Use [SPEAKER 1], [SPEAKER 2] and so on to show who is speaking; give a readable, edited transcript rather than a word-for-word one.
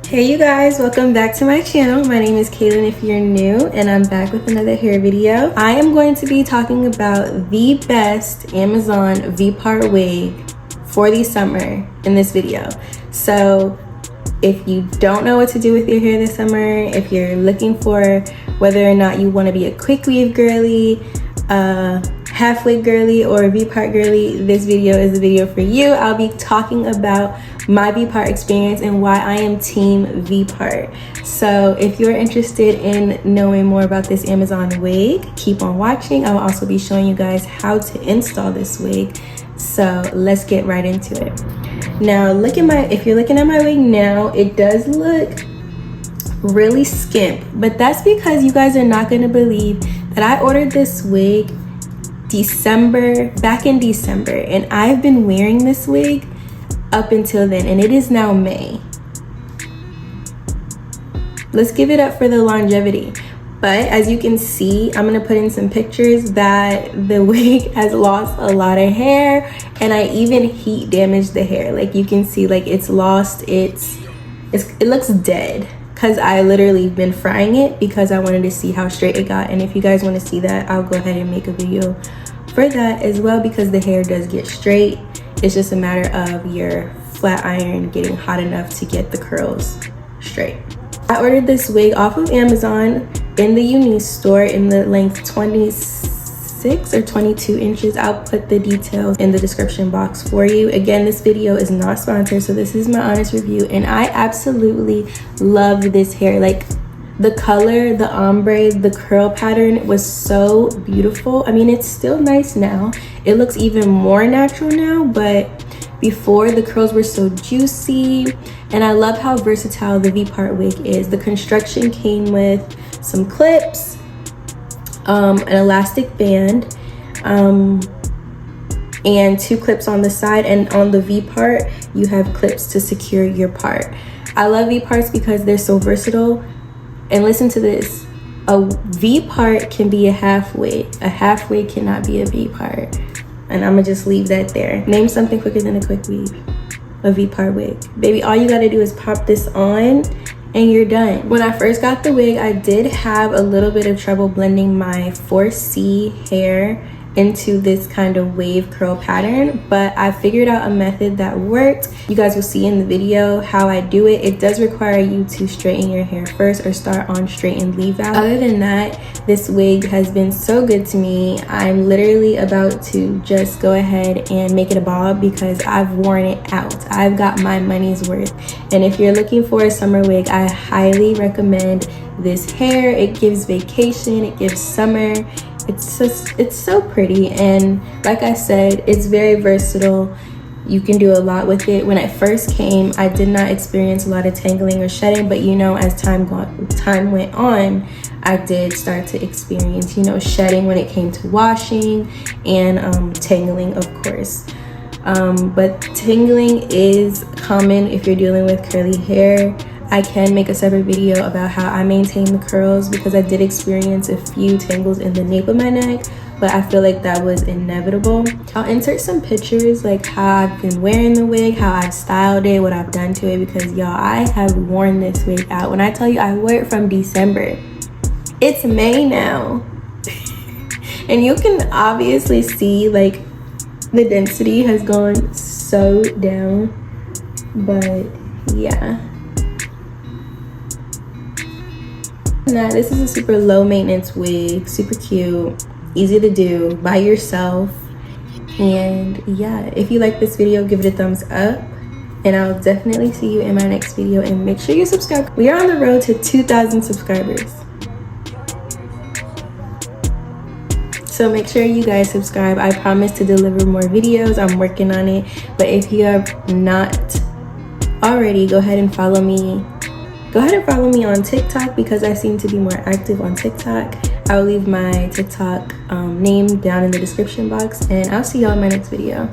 [SPEAKER 1] Hey you guys, welcome back to my channel. My name is Kaylin if you're new, and I'm back with another hair video. I am going to be talking about the best Amazon V-part wig for the summer in this video. So if you don't know what to do with your hair this summer, if you're looking for whether or not you want to be a quick weave girly, half wig girly, or a V-part girly, this video is the video for you. I'll be talking about my V-part experience and why I am team V-part. So if you're interested in knowing more about this Amazon wig, keep on watching. I will also be showing you guys how to install this wig. So let's get right into it. Now if you're looking at my wig now, it does look really skimp, but that's because you guys are not going to believe that I ordered this wig back in December, and I've been wearing this wig up until then, and it is now May. Let's give it up for the longevity. But as you can see, I'm gonna put in some pictures that the wig has lost a lot of hair, and I even heat damaged the hair. Like you can see, like it's lost, it looks dead, because I literally been frying it because I wanted to see how straight it got. And if you guys want to see that, I'll go ahead and make a video for that as well, because the hair does get straight. It's just a matter of your flat iron getting hot enough to get the curls straight. I ordered this wig off of Amazon in the Uni store in the length 26 or 22 inches. I'll put the details in the description box for you. Again, this video is not sponsored, so this is my honest review, and I absolutely love this hair. Like the color, the ombre, the curl pattern was so beautiful. I mean, it's still nice now. It looks even more natural now, but before the curls were so juicy. And I love how versatile the V-part wig is. The construction came with some clips, an elastic band, and 2 clips on the side, and on the V-part you have clips to secure your part. I love V-parts because they're so versatile. And listen to this, a V-part can be a half wig. A half wig cannot be a V-part. And I'm gonna just leave that there. Name something quicker than a quick weave. A V-part wig. Baby, all you gotta do is pop this on and you're done. When I first got the wig, I did have a little bit of trouble blending my 4C hair into this kind of wave curl pattern, but I figured out a method that worked. You guys will see in the video how I do it. It does require you to straighten your hair first or start on straight and leave out. Other than that, this wig has been so good to me. I'm literally about to just go ahead and make it a bob because I've worn it out. I've got my money's worth. And if you're looking for a summer wig, I highly recommend this hair. It gives vacation, it gives summer. It's so pretty, and like I said, it's very versatile. You can do a lot with it. When it first came, I did not experience a lot of tangling or shedding, but you know, as time went on, I did start to experience, you know, shedding when it came to washing, and tangling, of course. But tangling is common if you're dealing with curly hair. I can make a separate video about how I maintain the curls, because I did experience a few tangles in the nape of my neck, but I feel like that was inevitable. I'll insert some pictures like how I've been wearing the wig, how I've styled it, what I've done to it, because y'all, I have worn this wig out. When I tell you I wore it from December, it's May now. And you can obviously see like the density has gone so down, but yeah. Now, this is a super low maintenance wig, super cute, easy to do by yourself. And yeah, if you like this video, give it a thumbs up, and I'll definitely see you in my next video. And make sure you subscribe. We are on the road to 2,000 subscribers, so make sure you guys subscribe. I promise to deliver more videos. I'm working on it. But if you have not already, go ahead and follow me. Go ahead and follow me on TikTok, because I seem to be more active on TikTok. I will leave my TikTok name down in the description box, and I'll see y'all in my next video.